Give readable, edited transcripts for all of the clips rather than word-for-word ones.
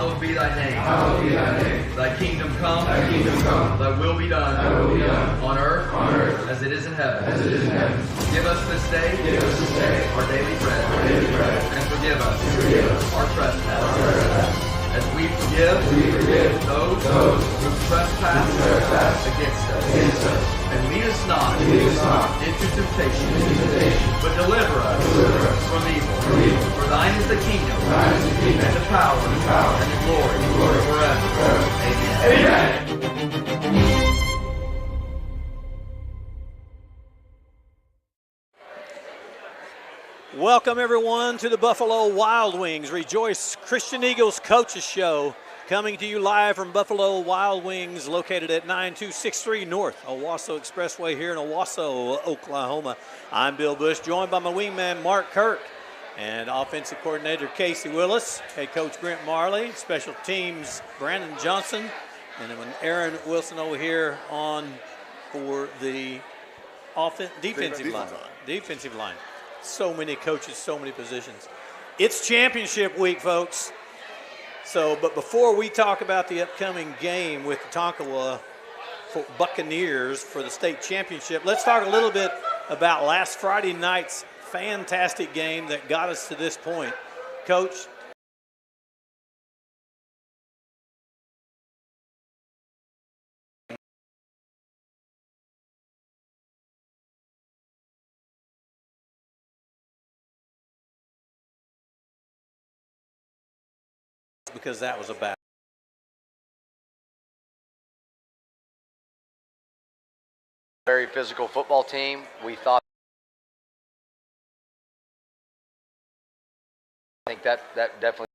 Hallowed be thy name. Hallowed be thy name. Thy kingdom come. Thy kingdom come. Thy will be done. Thy will be done. On earth. On earth. As it is in heaven. As it is in heaven. Give us this day. Give us this day. Our daily bread. Our daily bread. And forgive us. And forgive us. Our trespasses. As we forgive. Those who trespass against us. And lead us not into temptation, but deliver us from evil. For thine is the kingdom, and the power, and the glory, forever. Amen. Welcome, everyone, to the Buffalo Wild Wings Rejoice Christian Eagles Coaches Show, coming to you live from Buffalo Wild Wings, located at 9263 North Owasso Expressway here in Owasso, Oklahoma. I'm Bill Bush, joined by my wingman, Mark Kirk, and offensive coordinator Casey Willis, head coach Brent Marley, special teams Brandon Johnson, and then Aaron Wilson over here on for the defensive line. So many coaches, so many positions. It's championship week, folks. But before we talk about the upcoming game with the Tonkawa Buccaneers for the state championship, let's talk a little bit about last Friday night's fantastic game that got us to this point. Coach? Because that was a bad. Very physical football team. We thought. I think that definitely.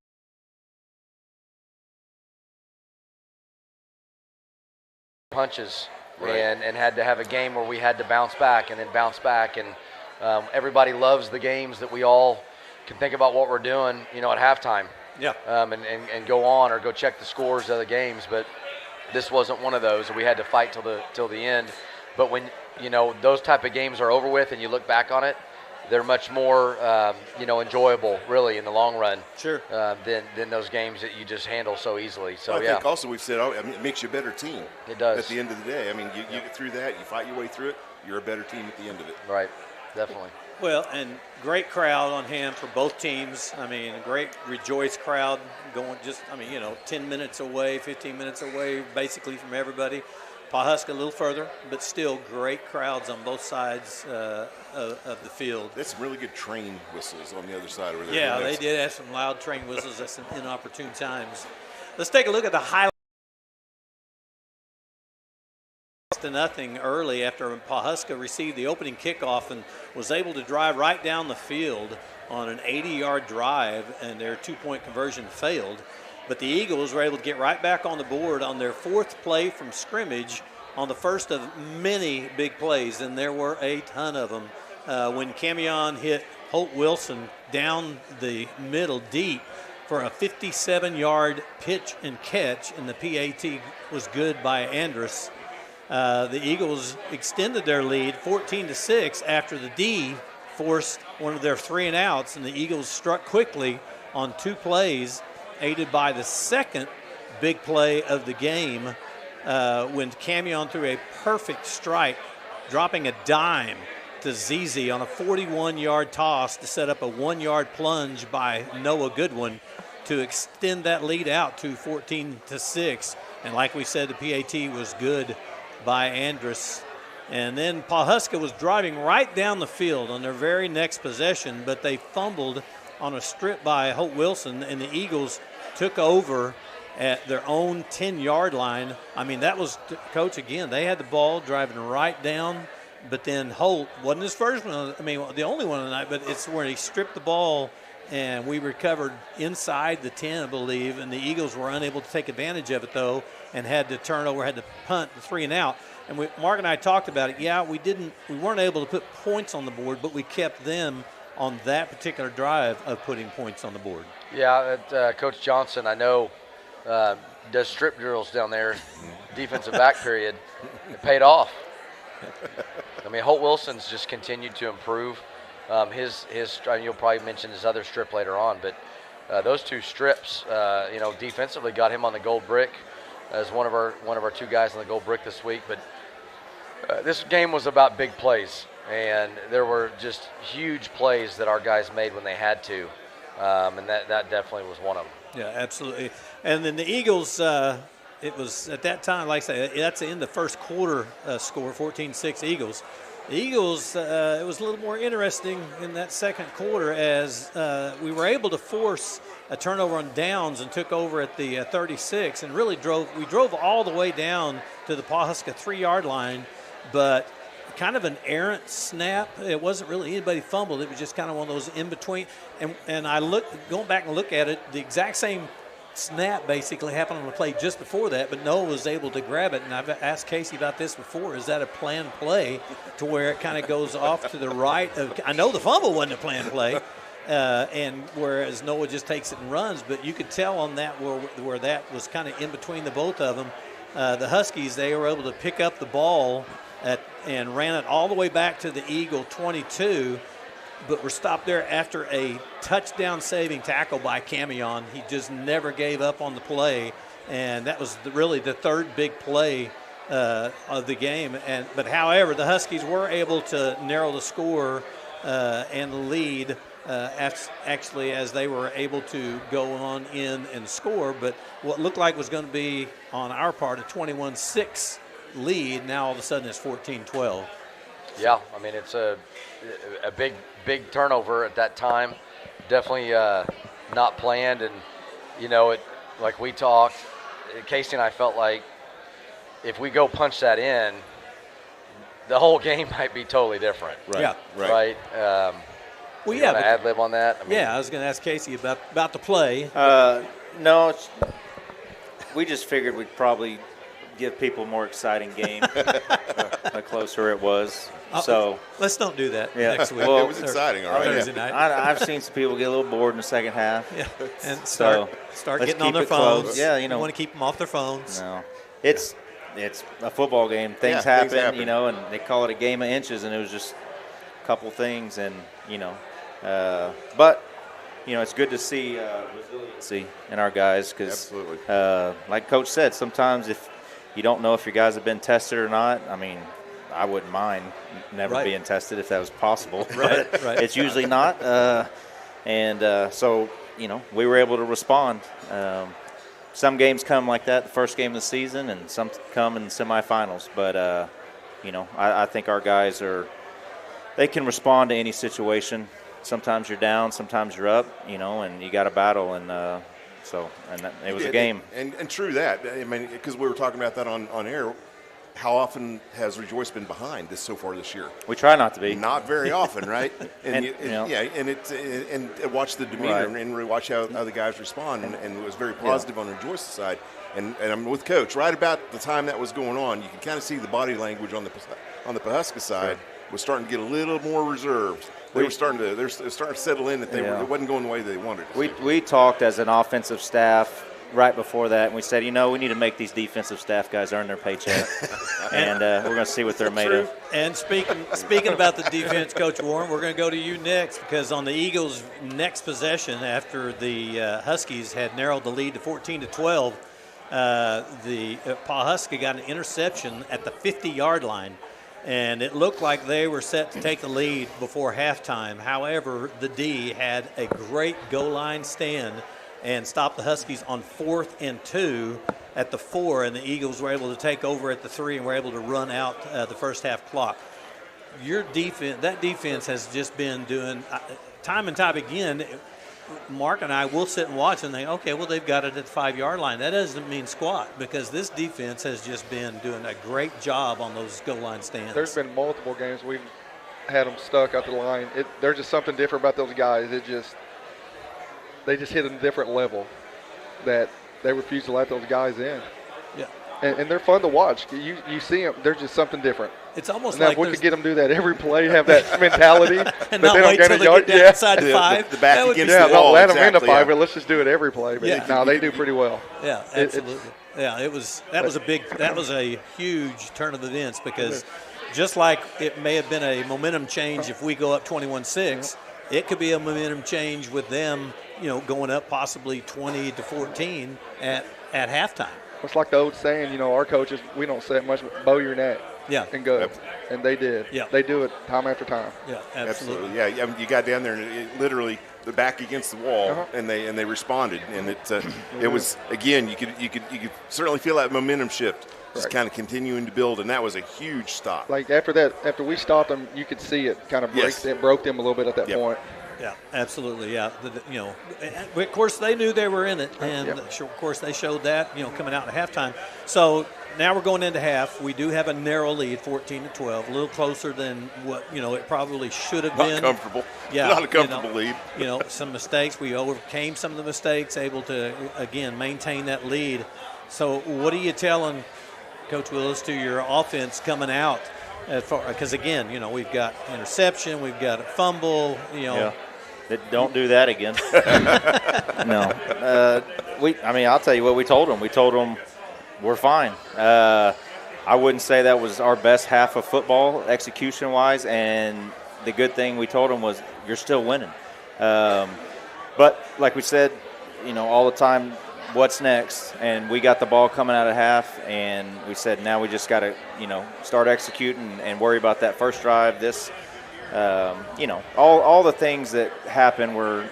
Punches, right. and had to have a game where we had to bounce back and then bounce back, and everybody loves the games that we all can think about what we're doing, at halftime. Yeah. And go on or go check the scores of the games, but this wasn't one of those. We had to fight till the end. But when those type of games are over with and you look back on it, they're much more enjoyable, really, in the long run. Sure. Than those games that you just handle so easily. So I think also we've said, it makes you a better team. It does. At the end of the day, you get through that, you fight your way through it, you're a better team at the end of it. Right. Definitely. Well, and great crowd on hand for both teams. A great Rejoice crowd going 10 minutes away, 15 minutes away, basically from everybody. Pawhuska a little further, but still great crowds on both sides of the field. That's some really good train whistles on the other side over there. Yeah, they did have some loud train whistles at some inopportune times. Let's take a look at the highlights. To nothing early after Pawhuska received the opening kickoff and was able to drive right down the field on an 80-yard drive, and their two-point conversion failed. But the Eagles were able to get right back on the board on their fourth play from scrimmage on the first of many big plays, and there were a ton of them. When Camion hit Holt Wilson down the middle deep for a 57-yard pitch and catch, and the PAT was good by Andrus. The Eagles extended their lead 14-6 after the D forced one of their 3 and outs, and the Eagles struck quickly on 2 plays, aided by the second big play of the game when Camion threw a perfect strike, dropping a dime to ZZ on a 41-yard toss to set up a 1-yard plunge by Noah Goodwin to extend that lead out to 14-6. And like we said, the PAT was good by Andrus. And then Pawhuska was driving right down the field on their very next possession, but they fumbled on a strip by Holt Wilson, and the Eagles took over at their own 10-yard line. That was, Coach, again, they had the ball driving right down, but then Holt wasn't his first one, the only one of the night, but it's where he stripped the ball, and we recovered inside the 10, I believe, and the Eagles were unable to take advantage of it, though, and had to turn over, had to punt the 3 and out. And Mark and I talked about it. Yeah, we weren't able to put points on the board, but we kept them on that particular drive of putting points on the board. Yeah, Coach Johnson, I know, does strip drills down there, defensive back period. It paid off. Holt Wilson's just continued to improve. You'll probably mention his other strip later on, but those two strips, defensively got him on the gold brick as one of our two guys on the gold brick this week. But this game was about big plays, and there were just huge plays that our guys made when they had to, and that definitely was one of them. Yeah, absolutely. And then the Eagles, it was at that time, like I say, that's in the first quarter score, 14-6 Eagles. The Eagles, it was a little more interesting in that second quarter as we were able to force a turnover on downs and took over at the 36 and really drove all the way down to the Pawhuska 3-yard line, but kind of an errant snap. It wasn't really anybody fumbled. It was just kind of one of those in between. And going back and look at it, the exact same snap basically happened on the play just before that, but Noah was able to grab it. And I've asked Casey about this before. Is that a planned play to where it kind of goes off to the right of? I know the fumble wasn't a planned play, and whereas Noah just takes it and runs, but you could tell on that where that was kind of in between the both of them. The Huskies, they were able to pick up the ball and ran it all the way back to the Eagle 22, but were stopped there after a touchdown-saving tackle by Camion. He just never gave up on the play, and that was really the third big play of the game. But however, the Huskies were able to narrow the score and the lead actually as they were able to go on in and score. But what looked like was going to be, on our part, a 21-6 lead, now all of a sudden it's 14-12. Yeah, I mean, it's a big turnover at that time. Definitely not planned, and like we talked, Casey and I felt like if we go punch that in, the whole game might be totally different. Right. Yeah. Right. Well, you yeah. want to ad lib on that? I mean, I was going to ask Casey about the play. No, we just figured we'd probably give people a more exciting game the closer it was. So let's don't do that Yeah. next week. Well, It was exciting, all right. Thursday Yeah. night. I've seen some people get a little bored in the second half. Yeah, and So, start let's getting on keep their it close. phones. Yeah, you want to keep them off their phones. No, it's a football game. Things Yeah, things happen, happen. and they call it a game of inches, and it was just a couple things, and but it's good to see resiliency in our guys because, Absolutely. like Coach said, sometimes if you don't know if your guys have been tested or not, I mean, I wouldn't mind never Right. being tested if that was possible. Right, But right. it's usually not, so we were able to respond. Some games come like that, the first game of the season, and some come in semifinals. But I think our guys they can respond to any situation. Sometimes you're down, sometimes you're up, and you got to battle. And it was a game. And true that. I mean, because we were talking about that on air. How often has Rejoice been behind so far this year? We try not to be. Not very often, right? And, And, and watch the demeanor Right. and really watch how the guys respond, and it was very positive on Rejoice's side. And I'm with Coach. Right about the time that was going on, you can kind of see the body language on the Pawhuska side was starting to get a little more reserved. They're starting to settle in that it wasn't going the way they wanted it to. We talked as an offensive staff right before that, and we said, we need to make these defensive staff guys earn their paycheck, and we're going to see what they're made of. And speaking about the defense, Coach Warren, we're going to go to you next because on the Eagles' next possession after the Huskies had narrowed the lead to 14-12, the Pawhuska got an interception at the 50-yard line. And it looked like they were set to take the lead before halftime. However, the D had a great goal line stand and stopped the Huskies on 4th and 2 at the 4, and the Eagles were able to take over at the 3 and were able to run out the first half clock. Your defense, that defense has just been doing time and time again. Mark and I will sit and watch and think, okay, well, they've got it at the 5-yard line. That doesn't mean squat because this defense has just been doing a great job on those goal line stands. There's been multiple games we've had them stuck at the line. There's just something different about those guys. They just hit a different level that they refuse to let those guys in. Yeah. And they're fun to watch. You see them, there's just something different. It's almost And now like if we could get them to do that every play, have that mentality. and that not they don't wait till a they yard. get down inside the 5. the back That would be against Yeah, the don't wall, let them into exactly, 5, yeah. but let's just do it every play. But Yeah. no, they do pretty well. Yeah, absolutely. That was a huge turn of events because just like it may have been a momentum change if we go up 21-6, it could be a momentum change with them, going up possibly 20-14 at halftime. It's like the old saying, our coaches, we don't say it much, bow your neck. Yeah. And go. Yep. And they did. Yeah. They do it time after time. Yeah, absolutely. Yeah, I mean, you got down there and it literally the back against the wall, and they responded, and it was again you could certainly feel that momentum shift just kind of continuing to build, and that was a huge stop. Like after we stopped them, you could see it kind of broke them a little bit at that point. Yeah, absolutely. Yeah, of course they knew they were in it, and of course they showed that coming out at halftime. So now we're going into half. We do have a narrow lead, 14-12, a little closer than what it probably should have been. Not comfortable. Yeah, not a comfortable lead. Some mistakes. We overcame some of the mistakes, able to again maintain that lead. So what are you telling Coach Willis to your offense coming out? Because again, we've got interception, we've got a fumble. Don't do that again. No. I'll tell you what we told them. We told them we're fine. I wouldn't say that was our best half of football execution-wise, and the good thing we told them was you're still winning. But like we said, all the time, what's next? And we got the ball coming out of half, and we said now we just got to, start executing and worry about that first drive. All the things that happened were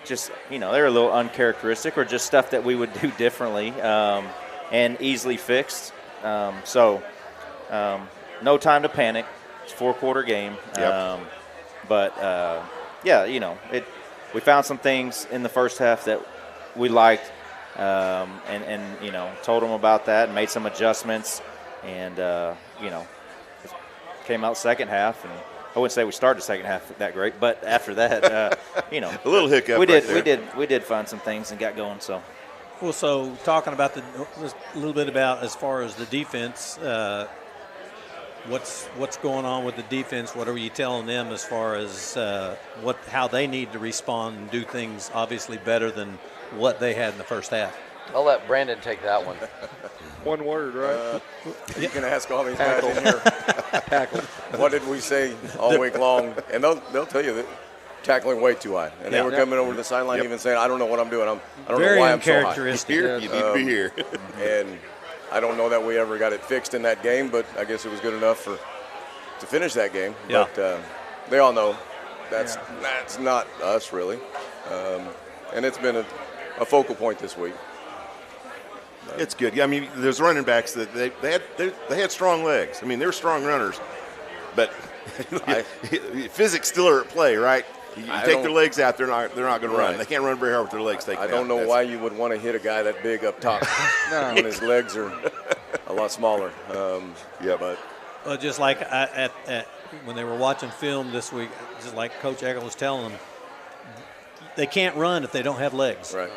just, they're a little uncharacteristic or just stuff that we would do differently and easily fixed. No time to panic. It's a 4-quarter game. Yep. We found some things in the first half that we liked and told them about that and made some adjustments and, came out second half and I wouldn't say we started the second half that great, but after that, a little hiccup. We did find some things and got going. So, well, so talking about a little bit about as far as the defense, what's going on with the defense? What are you telling them as far as how they need to respond and do things obviously better than what they had in the first half? I'll let Brandon take that one. One word, right? You can ask all these guys in here. Tackle. What did we say all week long? And they'll tell you that tackling way too high. And they were coming over to the sideline even saying, I don't know what I'm doing. I don't know why I'm so high. Very uncharacteristic. Here, you need to be here. And I don't know that we ever got it fixed in that game, but I guess it was good enough to finish that game. Yeah. But they all know that's not us, really. And it's been a focal point this week. It's good. I mean, there's running backs that they had strong legs. I mean, they're strong runners, but physics still are at play, right? You take their legs out, they're not going to run. They can't run very hard with their legs taken out. I don't know why you would want to hit a guy that big up top when his legs are a lot smaller. But just like when they were watching film this week, just like Coach Eckel was telling them, they can't run if they don't have legs. Right.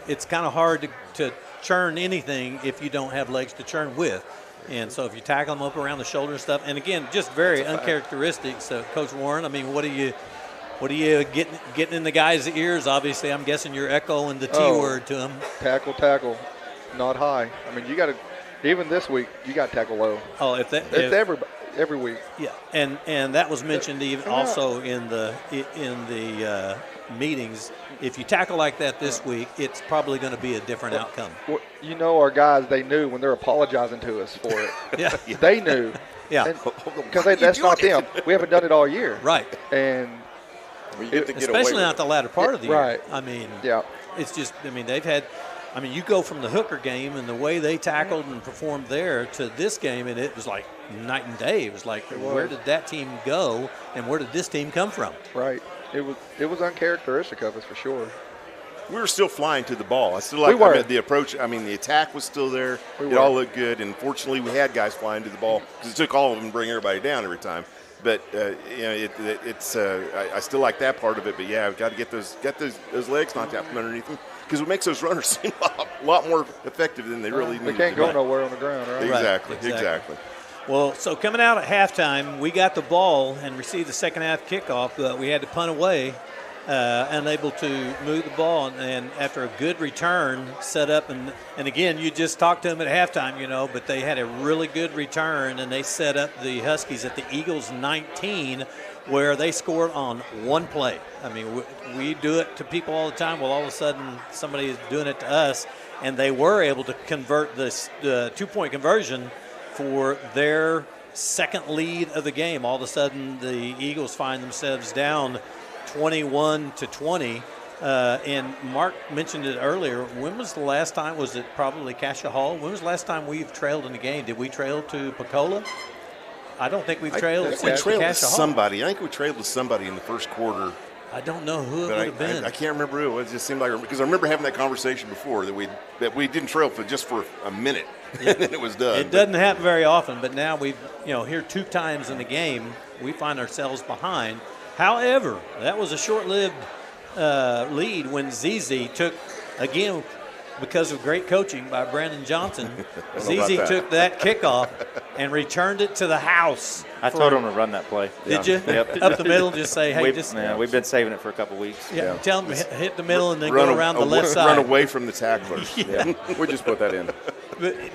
It's kind of hard to churn anything if you don't have legs to churn with. And so if you tackle them up around the shoulder and stuff, and again, just very uncharacteristic. So Coach Warren, I mean, what are you getting in the guys' ears? Obviously, I'm guessing you're echoing the T word to them. Tackle, not high. I mean, you got to, even this week, you got to tackle low. Oh, It's every week. Yeah, and that was mentioned even also in the meetings. If you tackle like that this week, it's probably going to be a different outcome. Well, our guys, they knew when they're apologizing to us for it. Yeah. They knew. Yeah. Because that's not them. We haven't done it all year. Right. And you get to get especially away not the latter part of the year. Right. I mean, yeah. It's just, I mean, you go from the Hooker game and the way they tackled and performed there to this game, and it was like night and day. It was like, where did that team go and where did this team come from? Right. It was uncharacteristic of us for sure. We were still flying to the ball. I still like the approach. I mean, the attack was still there. It all looked good, and fortunately, we had guys flying to the ball because it took all of them to bring everybody down every time. But I still like that part of it. But yeah, I've got to get those legs knocked out from underneath them because it makes those runners seem a lot more effective than they really need. They can't go nowhere on the ground, right? Exactly. Well, so coming out at halftime, we got the ball and received the second half kickoff, but we had to punt away. unable to move the ball, and after a good return, set up, and again, you just talked to them at halftime, but they had a really good return, and they set up the Huskies at the Eagles 19, where they scored on one play. I mean, we do it to people all the time. Well, all of a sudden, somebody is doing it to us, and they were able to convert this 2-point conversion for their second lead of the game. All of a sudden, the Eagles find themselves down 21-20. And Mark mentioned it earlier. When was the last time? Was it probably Cassia Hall? When was the last time we've trailed in a game? Did we trail to Pecola? I don't think we've trailed. I think we trailed to somebody. I think we trailed to somebody in the first quarter. I don't know who it would have been. I can't remember who. It just seemed like, because I remember having that conversation before that we didn't trail for just for a minute, and then it was done. It doesn't happen very often, but now we've here 2 times in the game we find ourselves behind. However, that was a short-lived lead when ZZ took, again, because of great coaching by Brandon Johnson, ZZ took that kickoff and returned it to the house. I told him to run that play. Did you? Yep. Up the middle, just say, hey, we've been saving it for a couple weeks. Yeah. Tell him to hit the middle and then go around the left side. Run away from the tacklers. Yeah. We just put that in.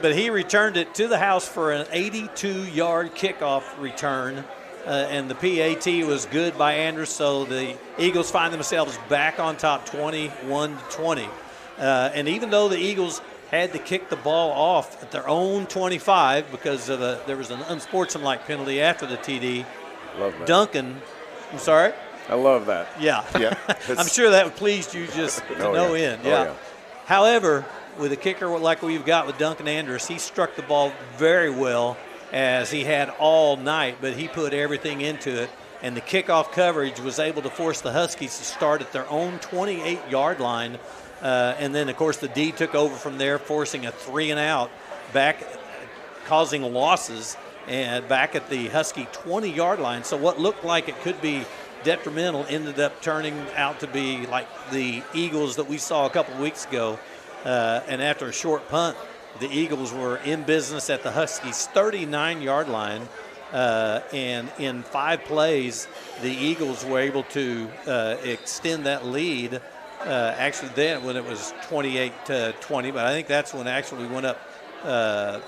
But he returned it to the house for an 82-yard kickoff return. And the PAT was good by Andrews, so the Eagles find themselves back on top 21-20. And even though the Eagles had to kick the ball off at their own 25 because of there was an unsportsmanlike penalty after the TD, Love that. Duncan, I'm sorry? I love that. Yeah. I'm sure that pleased you just to no end. Oh, yeah. However, with a kicker like we've got with Duncan Andrews, he struck the ball very well, as he had all night, but he put everything into it. And the kickoff coverage was able to force the Huskies to start at their own 28-yard line. And then, of course, the D took over from there, forcing a 3-and-out back, causing losses, and back at the Husky 20-yard line. So what looked like it could be detrimental ended up turning out to be like the Eagles that we saw a couple of weeks ago. And after a short punt, the Eagles were in business at the Huskies' 39-yard line. And in 5 plays, the Eagles were able to extend that lead. Actually, then when it was 28-20, but I think that's when actually we went up. I've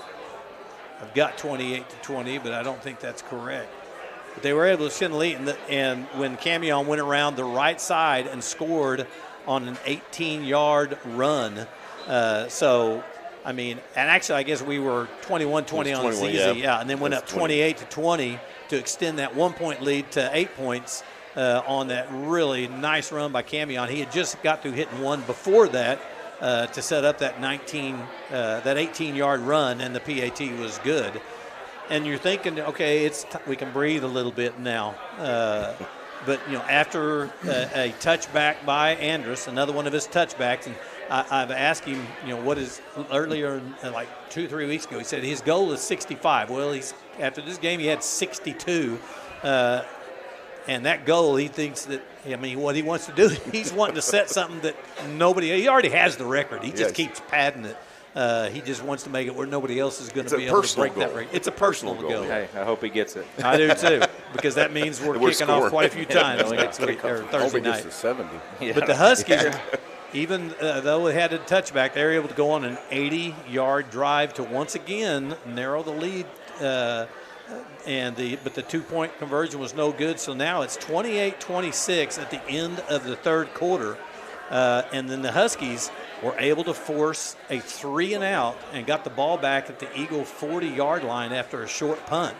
got 28-20, but I don't think that's correct. But they were able to extend the lead, and when Camion went around the right side and scored on an 18-yard run. So, I mean, and actually, I guess we were 21-20 on ZZ, and then went up 28-20 to extend that 1-point lead to 8 points. On that really nice run by Camion. He had just got through hitting one before that to set up that 18-yard run, and the PAT was good. And you're thinking, okay, we can breathe a little bit now. But after a touchback by Andrus, another one of his touchbacks, and I've asked him, what is earlier, like 2-3 weeks ago, he said his goal is 65. Well, after this game, he had 62. And that goal, he thinks that, what he wants to do, he's wanting to set something that he already has the record. He just keeps padding it. He just wants to make it where nobody else is going to be able to break that record. It's a personal goal. Hey, I hope he gets it. I do too, because that means we're kicking off quite a few times next week or Thursday night. Just 70. Yeah. But the Huskies, even though they had a touchback, they were able to go on an 80-yard drive to once again narrow the lead. But the 2-point conversion was no good, so now it's 28-26 at the end of the third quarter. And then the Huskies were able to force a 3-and-out and got the ball back at the Eagle 40-yard line after a short punt.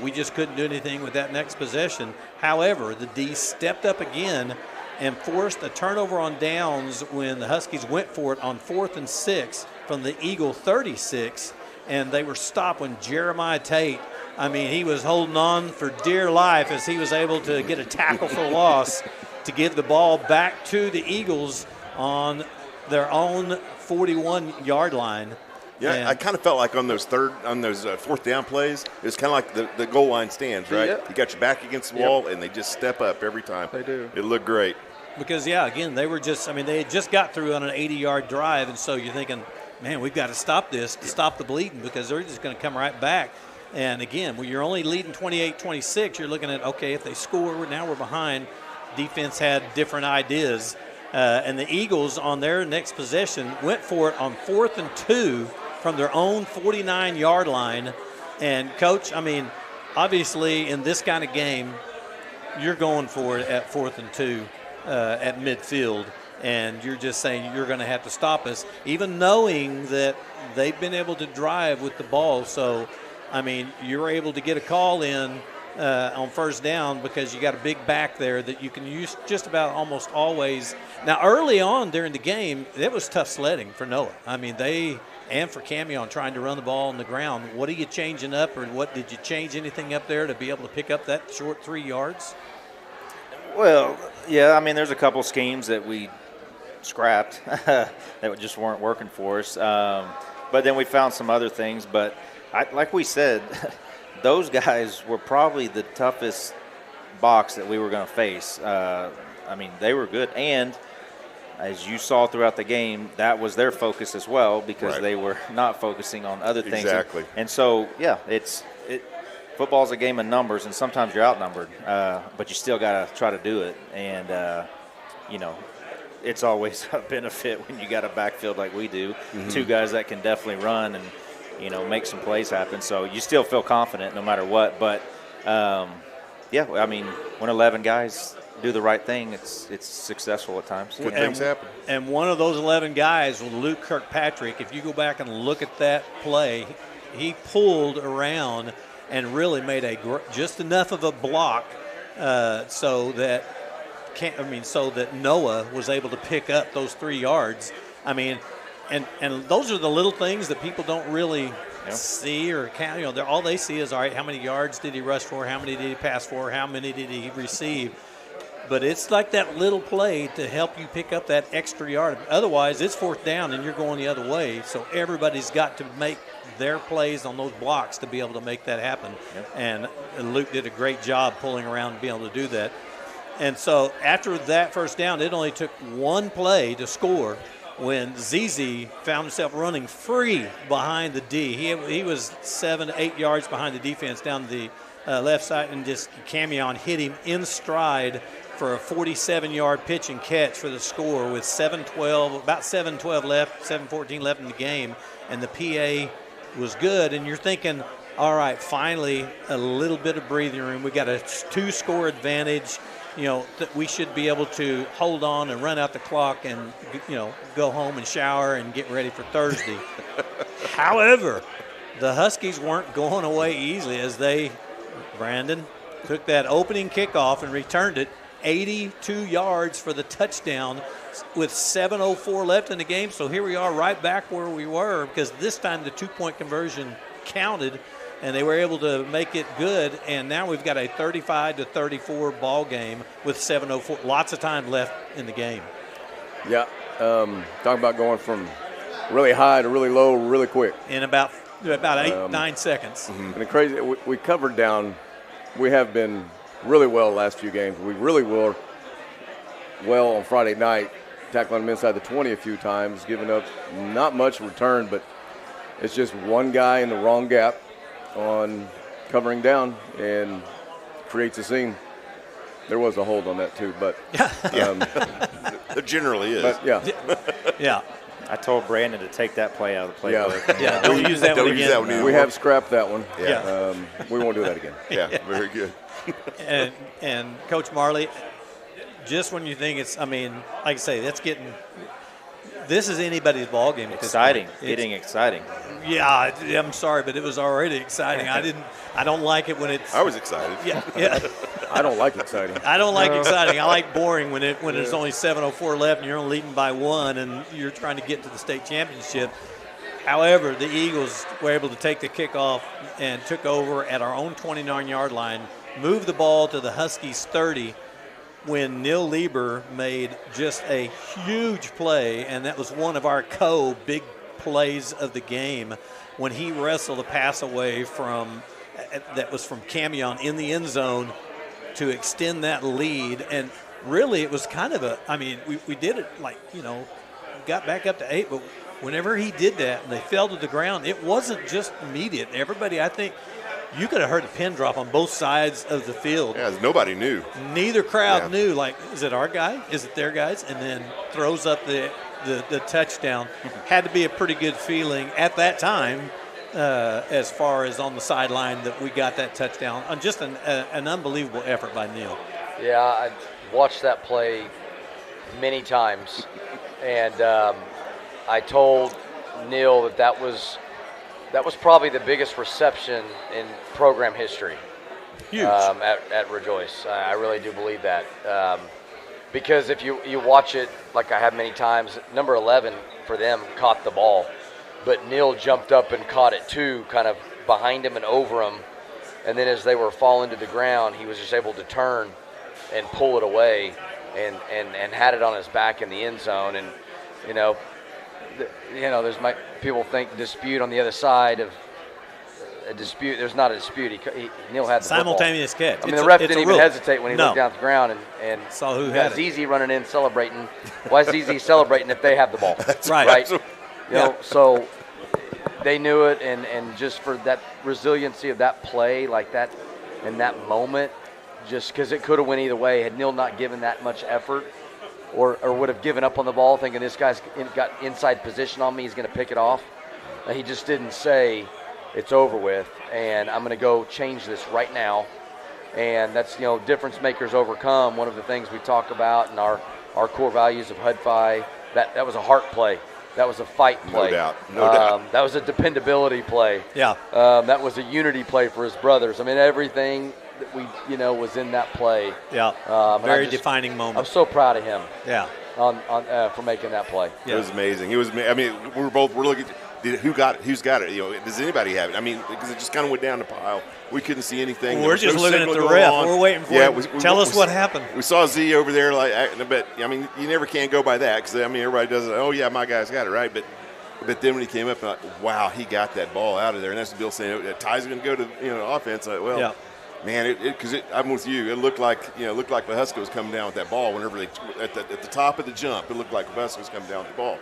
We just couldn't do anything with that next possession. However, the D stepped up again and forced a turnover on downs when the Huskies went for it on 4th and 6 from the Eagle 36, and they were stopped when Jeremiah Tate, he was holding on for dear life as he was able to get a tackle for loss to give the ball back to the Eagles on their own 41-yard line. Yeah, And I kind of felt like on those fourth down plays, it was kind of like the goal line stands, right? Yep. You got your back against the wall, and they just step up every time. They do. It looked great. Because, again, they were they had just got through on an 80-yard drive, and so you're thinking, man, we've got to stop this to stop the bleeding because they're just going to come right back. And, again, when you're only leading 28-26, you're looking at, okay, if they score, now we're behind. defense had different ideas. And the Eagles on their next possession went for it on 4th and 2 from their own 49-yard line. And, Coach, I mean, obviously in this kind of game, you're going for it at 4th and 2 at midfield. And you're just saying you're going to have to stop us, even knowing that they've been able to drive with the ball. So, I mean, you're able to get a call in on first down because you got a big back there that you can use just about almost always. Now, early on during the game, it was tough sledding for Noah. I mean, and for Camion trying to run the ball on the ground. What are you changing up, or what did you change anything up there to be able to pick up that short 3 yards? Well, yeah, I mean, there's a couple schemes that we scrapped that just weren't working for us. But then we found some other things. But like we said, those guys were probably the toughest box that we were going to face. I mean, they were good. And as you saw throughout the game, that was their focus as well because they were not focusing on other things. Exactly. And so, yeah, football's a game of numbers, and sometimes you're outnumbered, but you still got to try to do it. And, you know, it's always a benefit when you got a backfield like we do, two guys that can definitely run and, you know, make some plays happen. So you still feel confident no matter what. But, yeah, I mean, when 11 guys do the right thing, it's successful at times. Good things happen. And one of those 11 guys was Luke Kirkpatrick. If you go back and look at that play, he pulled around and really made just enough of a block so that Noah was able to pick up those 3 yards. I mean, and those are the little things that people don't really see or count. You know, all they see is, all right, how many yards did he rush for? How many did he pass for? How many did he receive? But it's like that little play to help you pick up that extra yard. Otherwise, it's 4th down and you're going the other way. So everybody's got to make their plays on those blocks to be able to make that happen. Yep. And Luke did a great job pulling around and being able to do that. And so after that first down, it only took one play to score when ZZ found himself running free behind the D. He was 7 to 8 yards behind the defense down the left side, and just Camion hit him in stride for a 47-yard pitch and catch for the score with 7:12 left, 7:14 left in the game, and the PA was good. And you're thinking, all right, finally a little bit of breathing room. We got a 2-score advantage. You know, that we should be able to hold on and run out the clock and, you know, go home and shower and get ready for Thursday. However, the Huskies weren't going away easily as Brandon took that opening kickoff and returned it 82 yards for the touchdown with 7:04 left in the game. So here we are right back where we were, because this time the 2-point conversion counted and they were able to make it good. And now we've got a 35-34 ball game with 7:04, lots of time left in the game. Yeah, talking about going from really high to really low really quick. In about 8-9 seconds. And the crazy, we covered down. We have been really well the last few games. We really were well on Friday night, tackling them inside the 20 a few times, giving up not much return, but it's just one guy in the wrong gap on covering down and creates a scene. There was a hold on that too, but there generally is. But yeah. I told Brandon to take that play out of the playbook. Yeah, don't use that one again. We have scrapped that one. Yeah. We won't do that again. Yeah, very good. and Coach Marley, just when you think it's, I mean, like I say, this is anybody's ball game. Exciting, getting exciting. Yeah, I'm sorry, but it was already exciting. I don't like it when it's. I was excited. Yeah. I don't like exciting. I don't like exciting. I like boring when there's only 7:04 left and you're only leading by 1 and you're trying to get to the state championship. However, the Eagles were able to take the kickoff and took over at our own 29-yard line, moved the ball to the Huskies 30 when Neil Lieber made just a huge play, and that was one of our big plays of the game when he wrestled a pass away that was from Camion in the end zone to extend that lead. And really it was kind of we did it got back up to 8, but whenever he did that and they fell to the ground, it wasn't just immediate. Everybody, I think, you could have heard a pin drop on both sides of the field. Yeah, nobody knew. Neither crowd Yeah. knew, like, is it our guy? Is it their guys? And then throws up the touchdown. Had to be a pretty good feeling at that time as far as on the sideline that we got that touchdown. Just an unbelievable effort by Neal. Yeah, I watched that play many times, and I told Neal that was probably the biggest reception in program history. Huge. At Rejoice. I really do believe that. Because if you watch it, like I have many times, number 11 for them caught the ball, but Neal jumped up and caught it too, kind of behind him and over him. And then as they were falling to the ground, he was just able to turn and pull it away and had it on his back in the end zone. And, there's people think dispute on the other side of a dispute. There's not a dispute. Neal had the simultaneous football. catch. I mean, the ref didn't even hesitate when he No. looked down at the ground and Saw who you had got it. ZZ running in celebrating. Why is ZZ celebrating if they have the ball? Right. Right. So they knew it, and just for that resiliency of that play, like that, in that moment, just because it could have went either way. Had Neal not given that much effort, or would have given up on the ball, thinking this guy's got inside position on me, he's going to pick it off. And he just didn't say, it's over with, and I'm going to go change this right now. And that's, difference makers overcome. One of the things we talk about in our core values of HUD-Fi, that was a heart play. That was a fight play. No doubt. That was a dependability play. Yeah. That was a unity play for his brothers. I mean, everything that we, was in that play. Yeah. And Very defining moment. I'm so proud of him. Yeah. For making that play. Yeah. It was amazing. We're looking. Who's got it? Does anybody have it? I mean, because it just kind of went down the pile. We couldn't see anything. We're just looking at the ref. We're waiting for him. Tell us what happened. We saw Z over there, but I mean, you never can go by that because everybody does it. Oh yeah, my guy's got it right, but then when he came up, wow, he got that ball out of there, and that's Bill saying Ty's going to go to offense. Yeah. Man, because I'm with you. It looked like Pawhuska was coming down with that ball whenever they at the top of the jump. It looked like Pawhuska was coming down with the ball.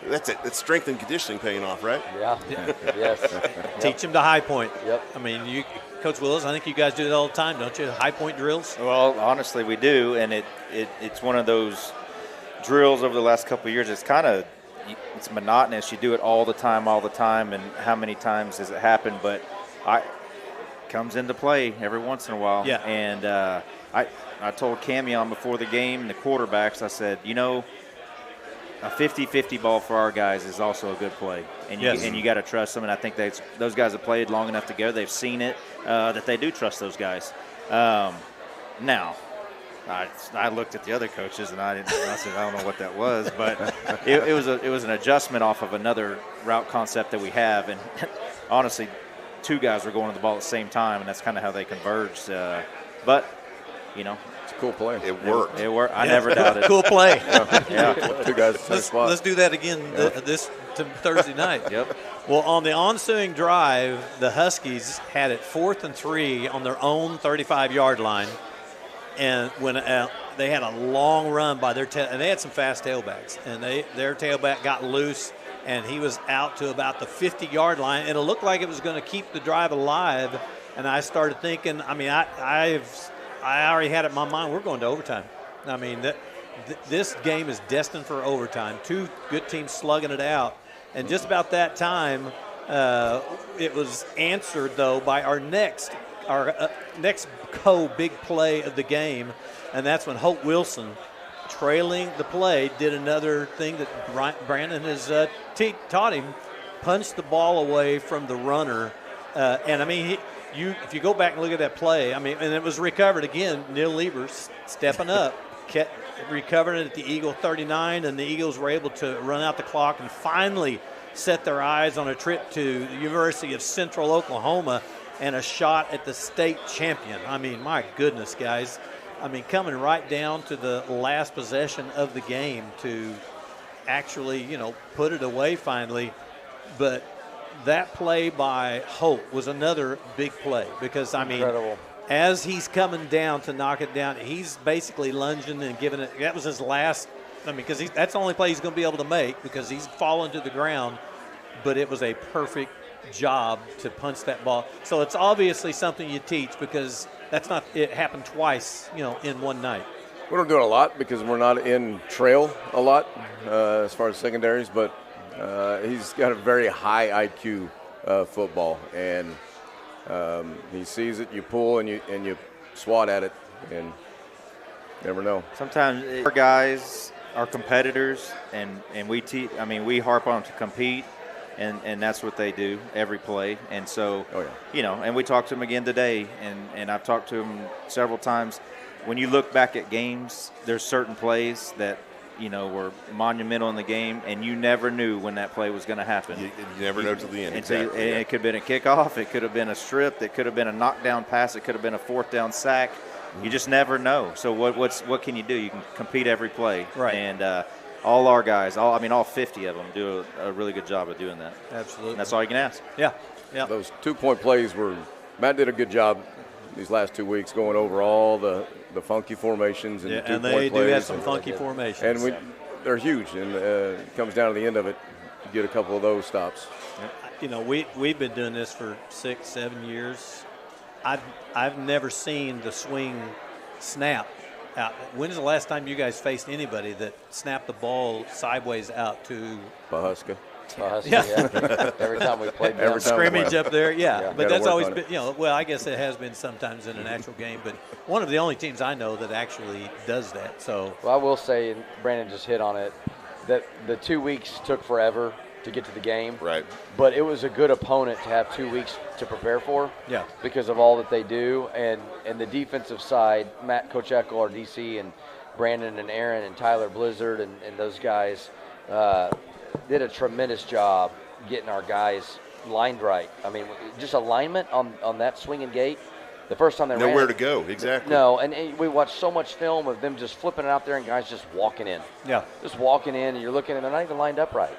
That's it. That's strength and conditioning paying off, right? Yeah. Yes. Teach him to high point. Yep. I mean, Coach Willis, I think you guys do that all the time, don't you? High point drills. Well, honestly, we do, and it's one of those drills over the last couple of years. It's it's monotonous. You do it all the time, and how many times does it happen? But it comes into play every once in a while. Yeah. And I told Camion before the game, the quarterbacks, I said, a 50-50 ball for our guys is also a good play, and you got to trust them. And I think those guys have played long enough together; they've seen it that they do trust those guys. Now, I looked at the other coaches and I said I don't know what that was, but it was an adjustment off of another route concept that we have, and honestly, two guys were going to the ball at the same time, and that's kind of how they converged. But It's a cool play. It worked. it worked. I never doubted. Cool play. Yeah. Two guys in the same spot. Let's do that again this Thursday night. Yep. Well, on the ensuing drive, the Huskies had it 4th and 3 on their own 35-yard line, and when they had a long run by and they had some fast tailbacks, and their tailback got loose, and he was out to about the 50-yard line, and it looked like it was going to keep the drive alive. And I started thinking, I already had it in my mind, we're going to overtime. I mean, this game is destined for overtime. Two good teams slugging it out. And just about that time, it was answered, though, by our next big play of the game, and that's when Hope Wilson, trailing the play, did another thing that Brandon has taught him, punched the ball away from the runner. And, I mean, if you go back and look at that play, and it was recovered again. Neal Lieber stepping up, recovered it at the Eagle 39, and the Eagles were able to run out the clock and finally set their eyes on a trip to the University of Central Oklahoma and a shot at the state champion. I mean, my goodness, guys. I mean, coming right down to the last possession of the game to actually, put it away finally. But that play by Hope was another big play because, Incredible. As he's coming down to knock it down, he's basically lunging and giving it. That was his last. Because that's the only play he's going to be able to make because he's fallen to the ground. But it was a perfect job to punch that ball. So it's obviously something you teach, because it happened twice, in one night. We don't do it a lot because we're not in trail a lot as far as secondaries, but he's got a very high IQ football, and he sees it, you pull, and you swat at it, and you never know. Sometimes our guys are competitors, and we we harp on them to compete, and that's what they do every play. And so, and we talked to him again today, and I've talked to him several times. When you look back at games, there's certain plays that were monumental in the game, and you never knew when that play was going to happen. You never know till the end. Exactly. It could have been a kickoff. It could have been a strip. It could have been a knockdown pass. It could have been a fourth down sack. You just never know. So what can you do? You can compete every play. Right. And all our guys, all 50 of them do a really good job of doing that. Absolutely. And that's all you can ask. Yeah. Those 2-point plays Matt did a good job these last 2 weeks going over all the funky formations and and 2-point they plays. do have some funky formations. And they're huge, and it comes down to the end of it, you get a couple of those stops. We've been doing this for 6-7 years. I've never seen the swing snap out. When is the last time you guys faced anybody that snapped the ball sideways out to Pahuska. Yeah. Every time we played them. Every time scrimmage up there? Yeah. But that's work always on been, well, I guess it has been sometimes in an actual game, but one of the only teams I know that actually does that. So, Well, I will say, and Brandon just hit on it, that the 2 weeks took forever to get to the game. Right. But it was a good opponent to have 2 weeks to prepare for. Yeah. Because of all that they do. And the defensive side, Matt Coach Eckel, our DC, and Brandon and Aaron and Tyler Blizzard and those guys did a tremendous job getting our guys lined right. I mean, just alignment on that swinging gate. The first time they ran Nowhere it, to go, exactly. No, and we watched so much film of them just flipping it out there and guys just walking in. yeah. Just walking in, and you're looking, and they're not even lined up right.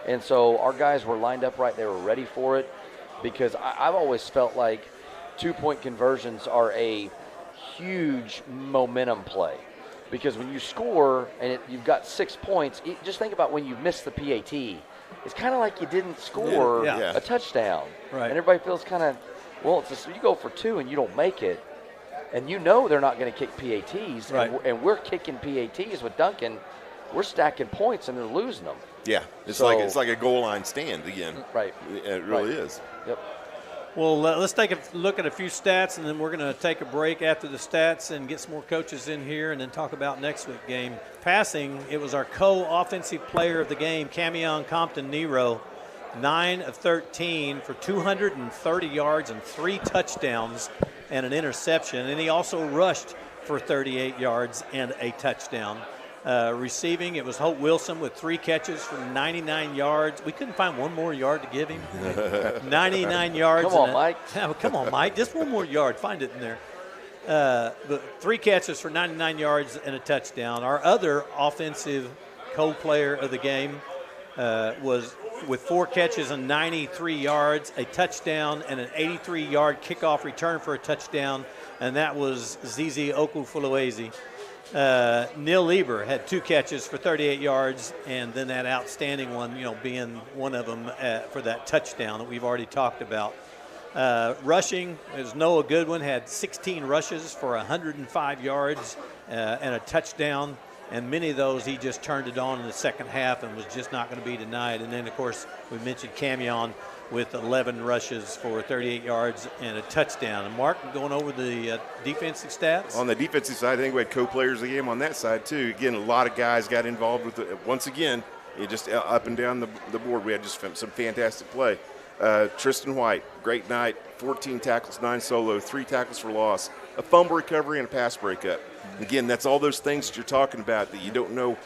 And so our guys were lined up right. They were ready for it, because I've always felt like 2-point conversions are a huge momentum play. Because when you score and you've got 6 points, just think about when you miss the PAT. It's kind of like you didn't score Yeah. a touchdown. Right. And everybody feels kind of, well, you go for 2 and you don't make it, and they're not going to kick PATs, Right. and we're kicking PATs with Duncan. We're stacking points, and they're losing them. Yeah, it's So- like a goal line stand again. Right. It really Right. is. Yep. Well, let's take a look at a few stats, and then we're going to take a break after the stats and get some more coaches in here and then talk about next week's game. Passing, it was our co-offensive player of the game, Camion Compton Nero, 9 of 13 for 230 yards and 3 touchdowns and an interception. And he also rushed for 38 yards and a touchdown. Receiving, it was Hope Wilson with 3 catches for 99 yards. We couldn't find one more yard to give him. 99 yards. Come on, Mike. Come on, Mike. Just one more yard. Find it in there. But 3 catches for 99 yards and a touchdown. Our other offensive co-player of the game was with 4 catches and 93 yards, a touchdown, and an 83-yard kickoff return for a touchdown, and that was Zizi Okufuluezi. Neil Lieber had 2 catches for 38 yards, and then that outstanding one, being one of them for that touchdown that we've already talked about. Rushing, it was Noah Goodwin, had 16 rushes for 105 yards and a touchdown, and many of those he just turned it on in the second half and was just not going to be denied. And then, of course, we mentioned Camion with 11 rushes for 38 yards and a touchdown. And Mark, going over the defensive stats? On the defensive side, I think we had co-players of the game on that side, too. Again, a lot of guys got involved with it. Once again, it just up and down the board, we had just some fantastic play. Tristan White, great night, 14 tackles, 9 solo, 3 tackles for loss, a fumble recovery, and a pass breakup. Again, that's all those things that you're talking about that you don't know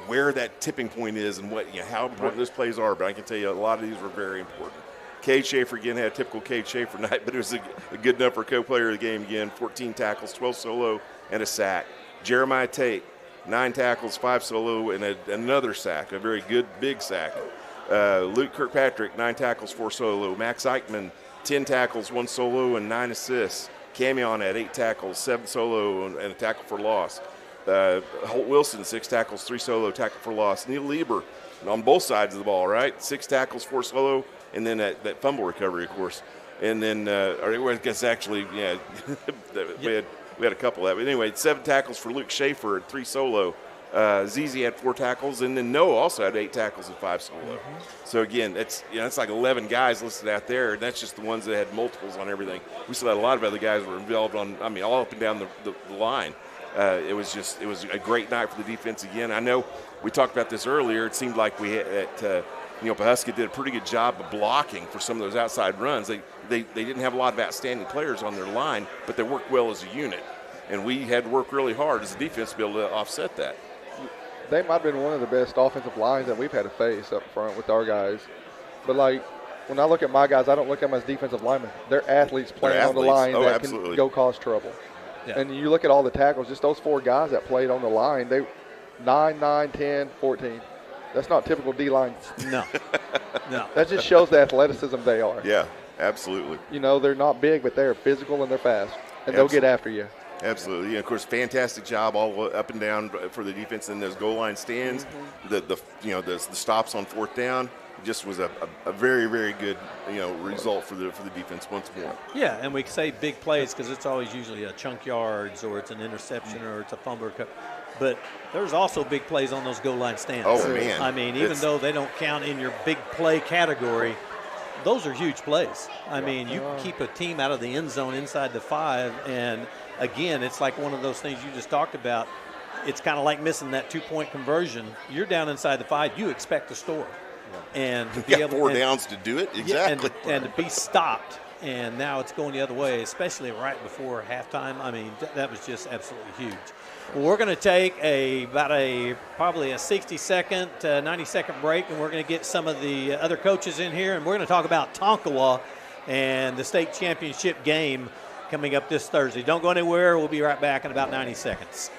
where that tipping point is and how important those plays are, but I can tell you a lot of these were very important. Cade Schaefer, again, had a typical Cade Schaefer night, but it was a good enough for co-player of the game again, 14 tackles, 12 solo, and a sack. Jeremiah Tate, 9 tackles, 5 solo, and another sack, a very good big sack. Luke Kirkpatrick, 9 tackles, 4 solo. Max Eichmann, 10 tackles, 1 solo, and 9 assists. Camion had 8 tackles, 7 solo, and a tackle for loss. Holt Wilson, 6 tackles, 3 solo, tackle for loss. Neil Lieber on both sides of the ball, right? 6 tackles, 4 solo, and then that fumble recovery, of course. And then, or I guess actually, yeah, we had a couple of that. But anyway, 7 tackles for Luke Schaefer, 3 solo. Zizi had 4 tackles, and then Noah also had 8 tackles and 5 solo. So again, it's like 11 guys listed out there, and that's just the ones that had multiples on everything. We still had a lot of other guys were involved on, all up and down the line. It was a great night for the defense again. I know we talked about this earlier. It seemed like Pawhuska did a pretty good job of blocking for some of those outside runs. They didn't have a lot of outstanding players on their line, but they worked well as a unit. And we had to work really hard as a defense to be able to offset that. They might have been one of the best offensive lines that we've had to face up front with our guys. But, when I look at my guys, I don't look at them as defensive linemen. They're athletes playing on the line that absolutely. can go cause trouble. Yeah. And you look at all the tackles, just those 4 guys that played on the line, they 9, 10, 14. That's not typical D-line. No. That just shows the athleticism they are. Yeah, absolutely. They're not big, but they're physical and they're fast. And they'll get after you. Absolutely. Yeah, of course, fantastic job all up and down for the defense in those goal line stands. The stops on 4th down. It just was a very, very good result for the defense once more. Yeah, and we say big plays because it's always usually a chunk yards or it's an interception or it's a fumble. But there's also big plays on those goal line stands. Oh, man. I mean, even though they don't count in your big play category, those are huge plays. I mean, you can keep a team out of the end zone inside the 5, and again, it's like one of those things you just talked about. It's kind of like missing that 2-point conversion. You're down inside the 5, you expect to score. And to be You got able 4 downs to do it, exactly. and to be stopped, and now it's going the other way, especially right before halftime. I mean, that was just absolutely huge. Well, we're going to take probably a 60-second, 90-second break, and we're going to get some of the other coaches in here, and we're going to talk about Tonkawa and the state championship game coming up this Thursday. Don't go anywhere. We'll be right back in about 90 seconds.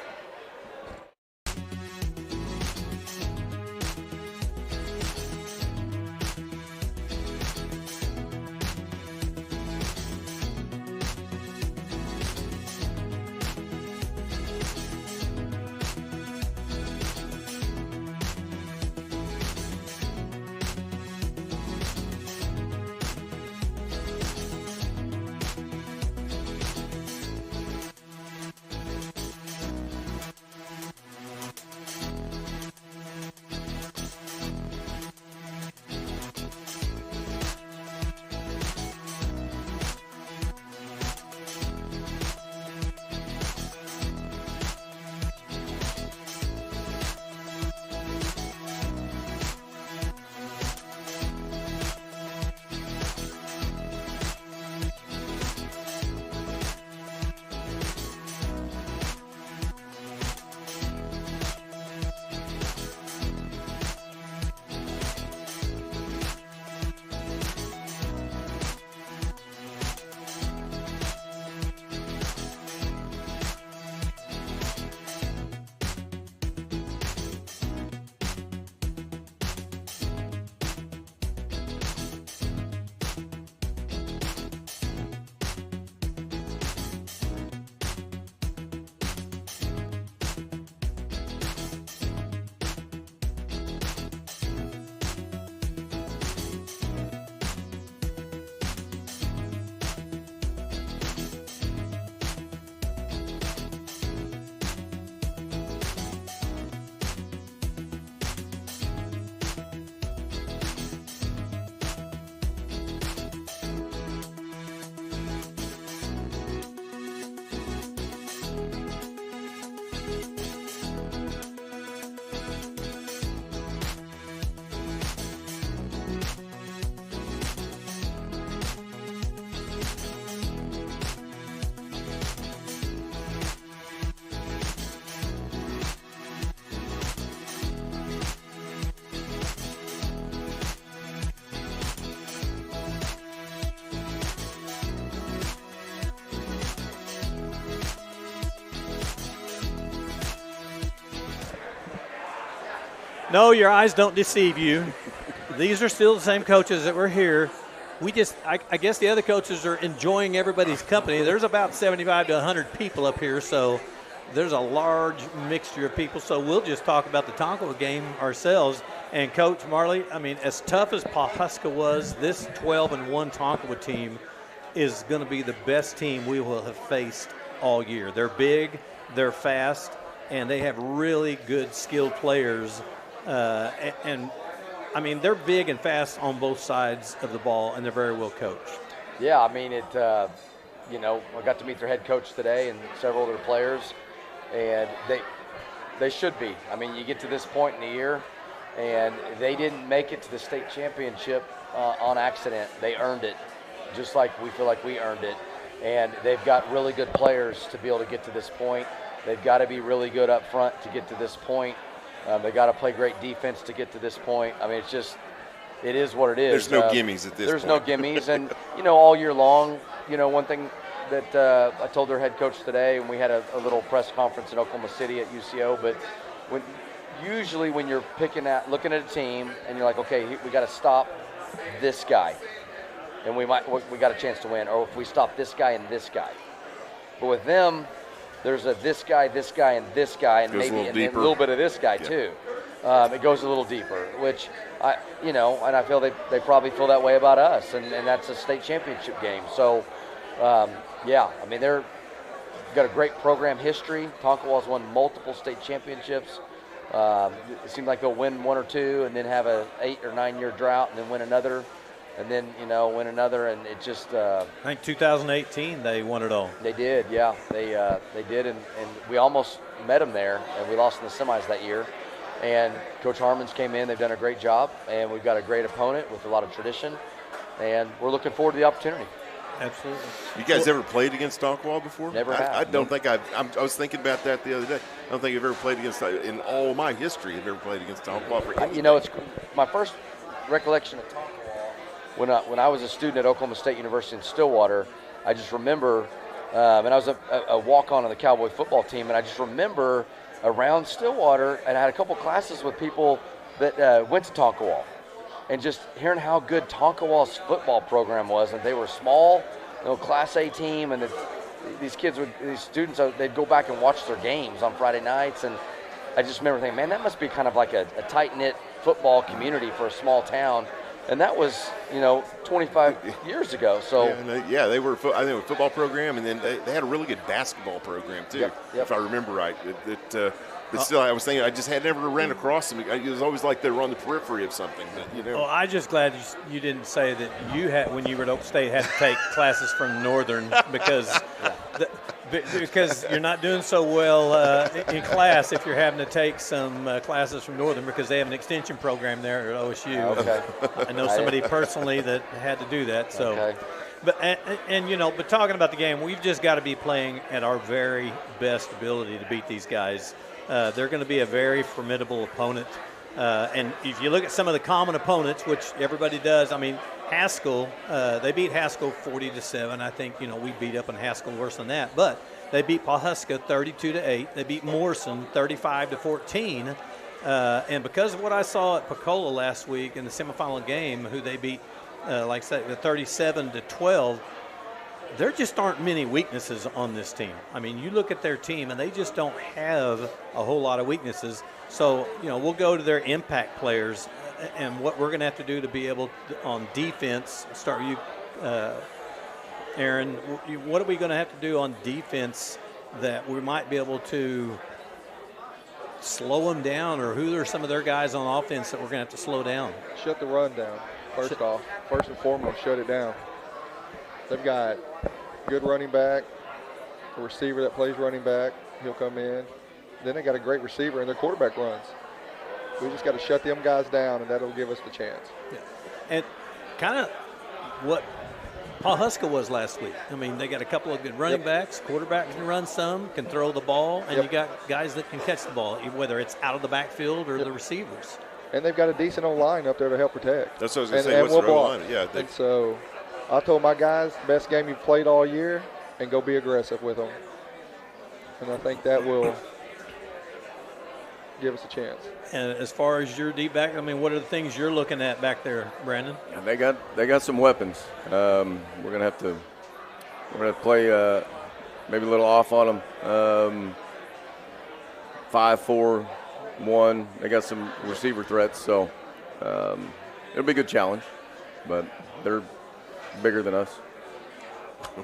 No, your eyes don't deceive you. These are still the same coaches that were here. I guess the other coaches are enjoying everybody's company. There's about 75 to 100 people up here, so there's a large mixture of people. So we'll just talk about the Tonkawa game ourselves. And Coach Marley, I mean, as tough as Pawhuska was, this 12-1 Tonkawa team is going to be the best team we will have faced all year. They're big, they're fast, and they have really good skilled players. And I mean, they're big and fast on both sides of the ball, and they're very well coached. Yeah, I mean, I got to meet their head coach today and several of their players, and they should be. I mean, you get to this point in the year, and they didn't make it to the state championship on accident. They earned it, just like we feel like we earned it. And they've got really good players to be able to get to this point. They've got to be really good up front to get to this point. They got to play great defense to get to this point. I mean, it is what it is. There's no gimmies at this point. There's no gimmies. And, all year long, one thing that I told their head coach today, and we had a little press conference in Oklahoma City at UCO, but usually when you're looking at a team and you're like, okay, we got to stop this guy, and we got a chance to win, or if we stop this guy and this guy. But with them, there's this guy, and this guy, and maybe a little bit of this guy too. It goes a little deeper, which and I feel they probably feel that way about us, and that's a state championship game. So, I mean, they've got a great program history. Tonkawa's won multiple state championships. It seems like they'll win one or two and then have a 8 or 9 year drought and then win another, and then win another, and it just. I think 2018 they won it all. They did, yeah, they did, and we almost met them there, and we lost in the semis that year. And Coach Harmon's came in. They've done a great job, and we've got a great opponent with a lot of tradition, and we're looking forward to the opportunity. Absolutely. You guys ever played against Tonkawa before? Never have. I don't think I was thinking about that the other day. I don't think I've ever played against, in all my history, I've ever played against Tonkawa for anything. It's my first recollection of Tonkawa when I was a student at Oklahoma State University in Stillwater. I just remember, and I was a walk-on on the Cowboy football team, and I just remember around Stillwater, and I had a couple classes with people that went to Tonkawa, and just hearing how good Tonkawa's football program was, and they were small, Class A team, and these students, they'd go back and watch their games on Friday nights, and I just remember thinking, man, that must be kind of like a tight-knit football community for a small town. And that was, 25 years ago. So they were. I think a football program, and then they had a really good basketball program too, Yep. if I remember right. But still, I was thinking I just had never ran across them. It was always like they were on the periphery of something. Well, I'm just glad you didn't say that you had, when you were at Oak State, had to take classes from Northern because you're not doing so well in class if you're having to take some classes from Northern, because they have an extension program there at OSU. Okay. I know somebody personally that had to do that. So, Okay. But talking about the game, we've just got to be playing at our very best ability to beat these guys. They're going to be a very formidable opponent. And if you look at some of the common opponents, which everybody does, I mean, Haskell, they beat Haskell 40-7. I think, we beat up on Haskell worse than that. But they beat Pawhuska 32-8. They beat Morrison 35-14. And because of what I saw at Pecola last week in the semifinal game, who they beat, like I said, 37-12, there just aren't many weaknesses on this team. I mean, you look at their team, and they just don't have a whole lot of weaknesses. So, we'll go to their impact players and what we're going to have to do to be able to, on defense, start with you, Aaron, what are we going to have to do on defense that we might be able to slow them down, or who are some of their guys on offense that we're going to have to slow down? Shut the run down, first and foremost, shut it down. They've got good running back, a receiver that plays running back. He'll come in. Then they got a great receiver, and their quarterback runs. We just got to shut them guys down, and that'll give us the chance. Yeah. And kind of what Pawhuska was last week. I mean, they got a couple of good running backs. Quarterback can run some, can throw the ball, and you got guys that can catch the ball, whether it's out of the backfield or the receivers. And they've got a decent old line up there to help protect. That's what I was going to say. What's their line? Yeah. And so I told my guys, best game you've played all year, and go be aggressive with them. And I think that will give us a chance. And as far as your deep back, I mean, what are the things you're looking at back there, Brandon? And they got some weapons. We're gonna have to play maybe a little off on them. 5-4-1. They got some receiver threats, so it'll be a good challenge. But they're bigger than us.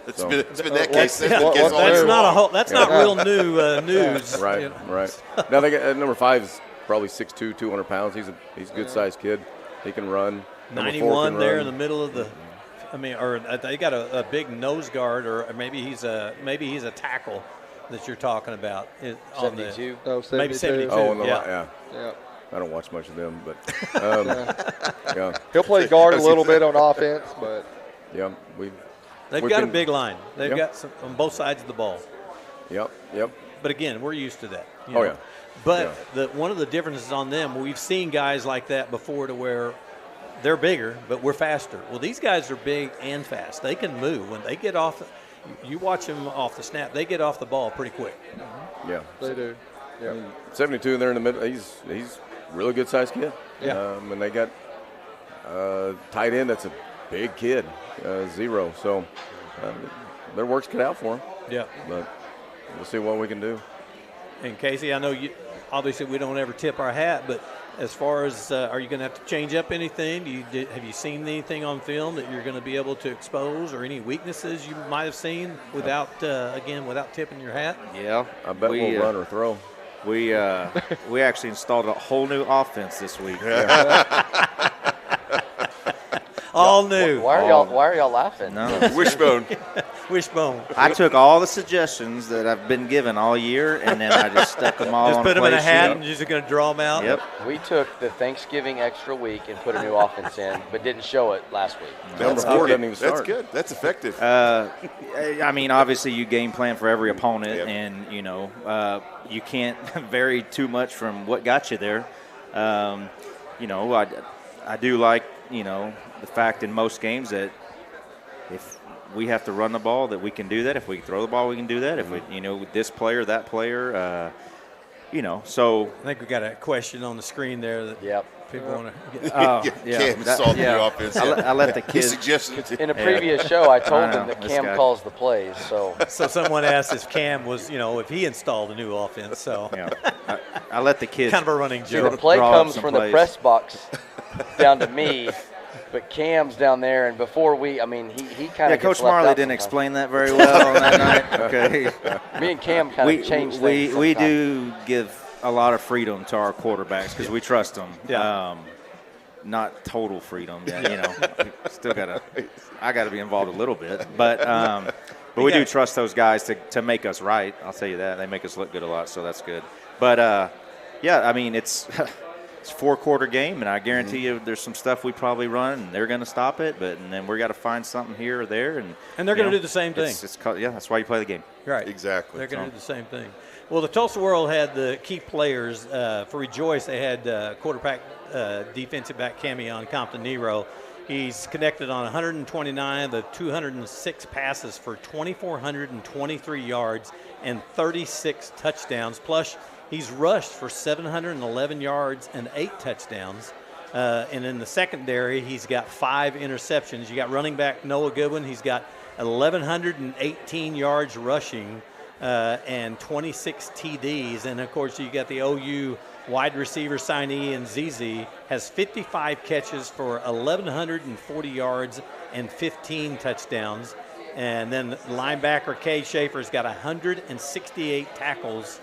It's been that case. That's been the case all That's year not long. that's not real new news. Right, you know. right. Now they got number 5 is probably 6'2", 200 pounds. He's a good sized kid. He can run. Number 4 91 can there run. in the middle of the. I mean, or they got a big nose guard, or maybe he's a tackle that you're talking about. On the, 72. Oh, maybe 72. 72. Oh, on the yeah. line, yeah. Yeah. I don't watch much of them, but yeah, He'll play guard a little bit on offense, but yeah, They've We've got a been- big line. They've Yep. got some on both sides of the ball. yep. But again, we're used to that. you Oh, know. yeah. But Yeah. one of the differences on them, we've seen guys like that before to where they're bigger, but we're faster. Well, these guys are big and fast. They can move. When they get off, you watch them off the snap, they get off the ball pretty quick. Yeah. they do. Yeah. 72 there in the middle. He's a really good sized kid. Yeah. And they got tight end that's a big kid, 0. So their work's cut out for him. Yeah. But we'll see what we can do. And Casey, I know you. Obviously, we don't ever tip our hat, but as far as are you going to have to change up anything? Have you seen anything on film that you're going to be able to expose, or any weaknesses you might have seen without tipping your hat? Yeah, I bet we'll run or throw. We actually installed a whole new offense this week. All new. Why are y'all laughing? No, Wishbone. Wishbone. I took all the suggestions that I've been given all year, and then I just stuck them all Just on put them in a play hat sheet. and you're just going to draw them out. Yep. We took the Thanksgiving extra week and put a new offense in, but didn't show it last week. Number 4 doesn't even start. That's good. That's effective. I mean, obviously, you game plan for every opponent, Yep. and you can't vary too much from what got you there. I do like the fact in most games that if we have to run the ball, that we can do that. If we throw the ball, we can do that. If we, with this player, that player, so. I think we got a question on the screen there that Yep. people want to get. Cam saw the new offense. I let the He kids. suggested In a previous show, I told I know, them that this Cam guy. calls the plays. So So someone asked if Cam was, if he installed a new offense. So I let the kids. kind of a running see, joke. the play draw up comes some from plays. the press box down to me, but Cam's down there. And before he kind Yeah, of Coach Marley didn't explain that very well on that night. Okay. Me and Cam kind of changed things. We sometimes. do give a lot of freedom to our quarterbacks because we trust them. Yeah. Not total freedom, still I gotta be involved a little bit, but we do trust those guys to make us right. I'll tell you that they make us look good a lot, so that's good. But I mean it's it's a 4-quarter game, and I guarantee you there's some stuff we probably run, and they're going to stop it, and then we got to find something here or there, and they're going to do the same thing. That's why you play the game. Right. Exactly. They're going to do the same thing. Well, the Tulsa World had the key players. For Rejoice, they had quarterback defensive back Camion Compton-Nero. He's connected on 129 of the 206 passes for 2,423 yards and 36 touchdowns. Plus, he's rushed for 711 yards and 8 touchdowns. And in the secondary, he's got 5 interceptions. You got running back Noah Goodwin. He's got 1,118 yards rushing and 26 TDs. And, of course, you got the OU wide receiver signee and ZZ has 55 catches for 1,140 yards and 15 touchdowns. And then linebacker Kay Schaefer's got 168 tackles,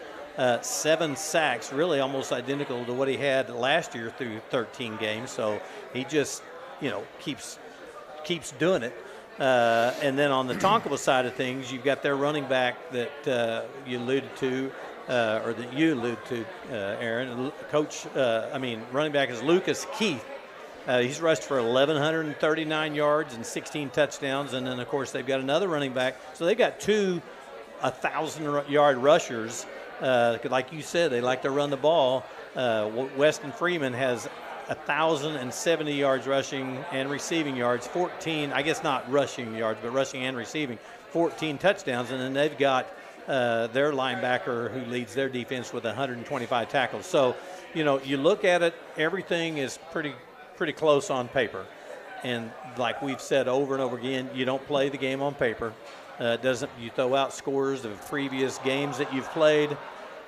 7 sacks, really almost identical to what he had last year through 13 games. So he just, keeps doing it. And then on the Tonkawa side of things, you've got their running back that you alluded to, Aaron. Running back is Lucas Keith. He's rushed for 1,139 yards and 16 touchdowns. And then, of course, they've got another running back. So they've got 2 1,000-yard rushers. Like you said, they like to run the ball. Weston Freeman has 1,070 yards rushing and receiving yards, 14, I guess not rushing yards, but rushing and receiving, 14 touchdowns. And then they've got their linebacker who leads their defense with 125 tackles. So, you look at it, everything is pretty close on paper. And like we've said over and over again, you don't play the game on paper. You throw out scores of previous games that you've played.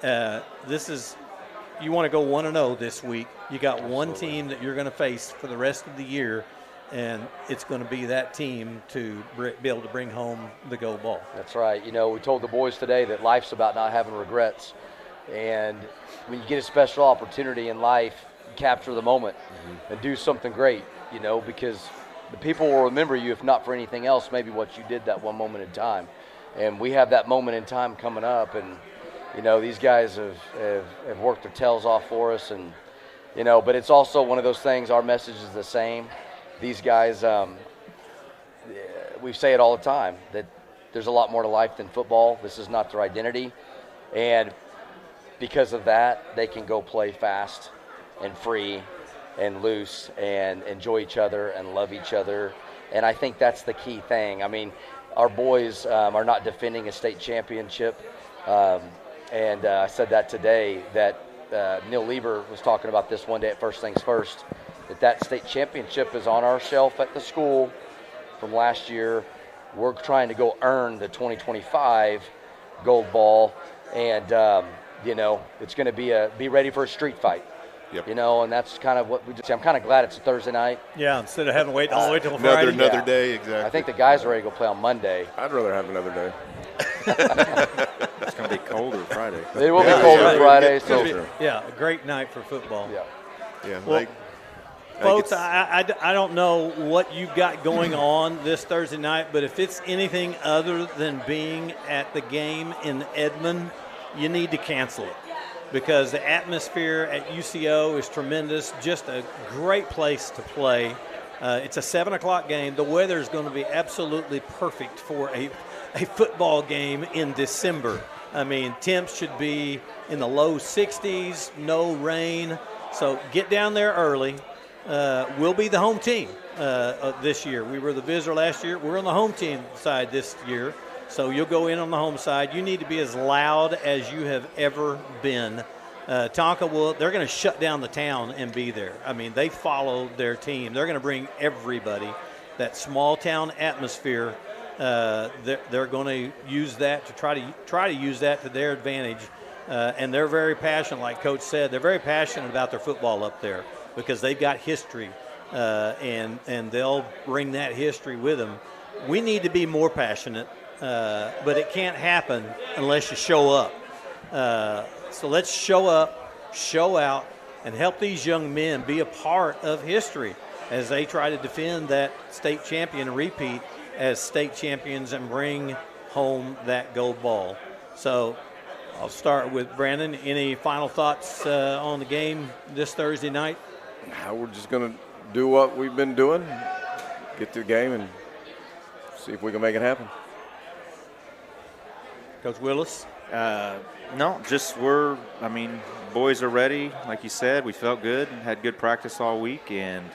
this is you want to go 1-0 this week. You got one team that you're going to face for the rest of the year, and it's going to be that team to be able to bring home the gold ball. That's right. You know, we told the boys today that life's about not having regrets. And when you get a special opportunity in life, capture the moment and do something great, you know, because the people will remember you, if not for anything else, maybe what you did that one moment in time. And we have that moment in time coming up, and, you know, these guys have worked their tails off for us. And, you know, but it's also one of those things, our message is the same. These guys, we say it all the time, that there's a lot more to life than football. This is not their identity. And because of that, they can go play fast and free and loose and enjoy each other and love each other. And I think that's the key thing. I mean, our boys are not defending a state championship. And I said that today, that Neil Lieber was talking about this one day at First Things First, that state championship is on our shelf at the school from last year. We're trying to go earn the 2025 gold ball. And, you know, it's going to be ready for a street fight. Yep. You know, and that's kind of what we just. I'm kind of glad it's a Thursday night. Yeah, instead of having to wait all the way till Friday. Another day, exactly. I think the guys are ready to go play on Monday. I'd rather have another day. It's going to be colder Friday. It will be colder Friday. So Yeah, a great night for football. yeah. Yeah, Well, folks, I don't know what you've got going on this Thursday night, but if it's anything other than being at the game in Edmond, you need to cancel it, because the atmosphere at UCO is tremendous. Just a great place to play. It's a 7 o'clock game. The weather is going to be absolutely perfect for a football game in December. I mean, temps should be in the low 60s, no rain. So get down there early. We'll be the home team this year. We were the visitor last year. We're on the home team side this year. So you'll go in on the home side. You need to be as loud as you have ever been. Tonka they're going to shut down the town and be there. I mean, they follow their team. They're going to bring everybody. That small town atmosphere, they're going to use that to try to use that to their advantage. And they're very passionate, like Coach said. They're very passionate about their football up there because they've got history, and they'll bring that history with them. We need to be more passionate. But it can't happen unless you show up. So let's show up, show out, and help these young men be a part of history as they try to defend that state champion and repeat as state champions and bring home that gold ball. So I'll start with Brandon. Any final thoughts on the game this Thursday night? We're just going to do what we've been doing, get to the game and see if we can make it happen. Coach Willis? No, just boys are ready. Like you said, we felt good and had good practice all week, and,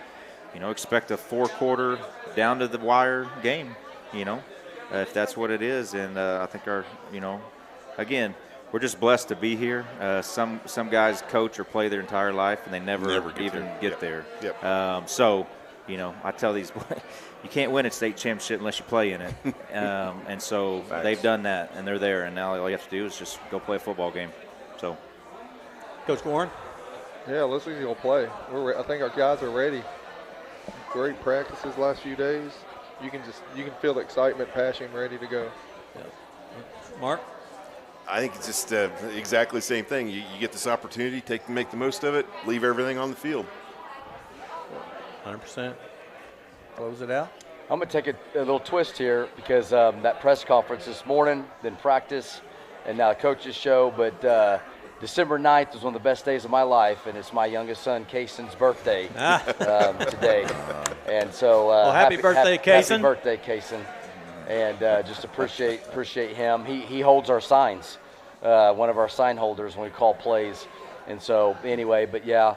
you know, expect a 4-quarter down to the wire game, you know, if that's what it is. And I think again, we're just blessed to be here. Some guys coach or play their entire life and they never even get there. Yep. So, you know, I tell these boys, you can't win a state championship unless you play in it. And so they've done that, and they're there. And now all you have to do is just go play a football game. So, Coach Warren? Yeah, let's just go play. I think our guys are ready. Great practices last few days. You can feel the excitement, passion, ready to go. Yeah. Mark? I think it's just exactly the same thing. You get this opportunity, make the most of it, leave everything on the field. 100%. Close it out. I'm going to take a little twist here because that press conference this morning, then practice, and now coach's show. But December 9th was one of the best days of my life, and it's my youngest son, Kayson's birthday today. And so happy birthday, Kayson. Happy birthday, Kayson. And just appreciate him. He holds our signs, one of our sign holders when we call plays. And so anyway, but yeah,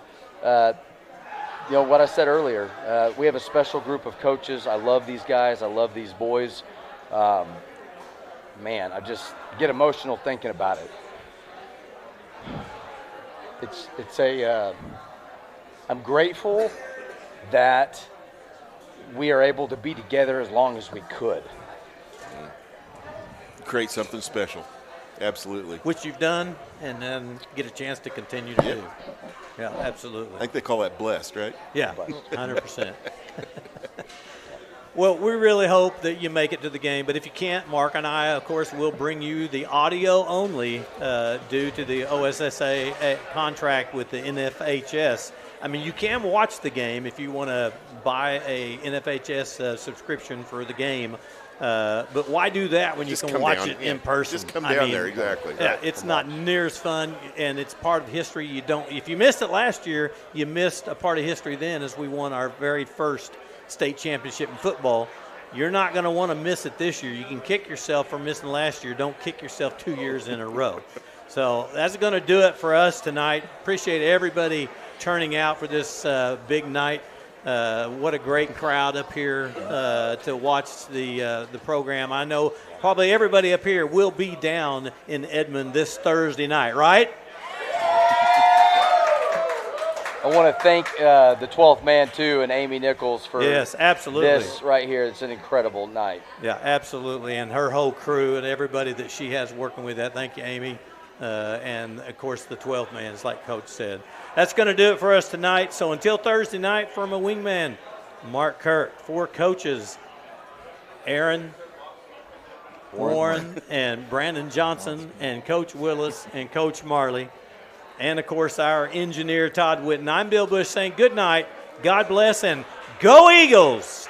you know what I said earlier, we have a special group of coaches. I love these guys. I love these boys. Man, I just get emotional thinking about it. I'm grateful that we are able to be together as long as we could. Create something special. Absolutely. which you've done, and then get a chance to continue to do. Yeah, absolutely. I think they call that blessed, right? Yeah, 100%. Well, we really hope that you make it to the game, but if you can't, Mark and I, of course, will bring you the audio only due to the OSSA contract with the NFHS. I mean, you can watch the game if you want to buy a NFHS subscription for the game, but why do that when Just you can come watch down, it yeah. in person? Just come I down mean, there, exactly. Yeah, Right. it's not near as fun, and it's part of history. You don't. If you missed it last year, you missed a part of history then, as we won our very first state championship in football. You're not going to want to miss it this year. You can kick yourself for missing last year. Don't kick yourself 2 years in a row. So that's going to do it for us tonight. Appreciate everybody turning out for this big night. What a great crowd up here to watch the program. I know probably everybody up here will be down in Edmond this Thursday night, right? I want to thank the 12th man, too, and Amy Nichols for Yes, absolutely. this right here. It's an incredible night. Yeah, absolutely. And her whole crew and everybody that she has working with that. Thank you, Amy. And, of course, the 12th man, as like Coach said. That's going to do it for us tonight. So until Thursday night, from a wingman, Mark Kirk, 4 coaches, Aaron, Warren, and Brandon Johnson, and Coach Willis, and Coach Marley, and, of course, our engineer, Todd Whitten. I'm Bill Bush saying good night, God bless, and go Eagles!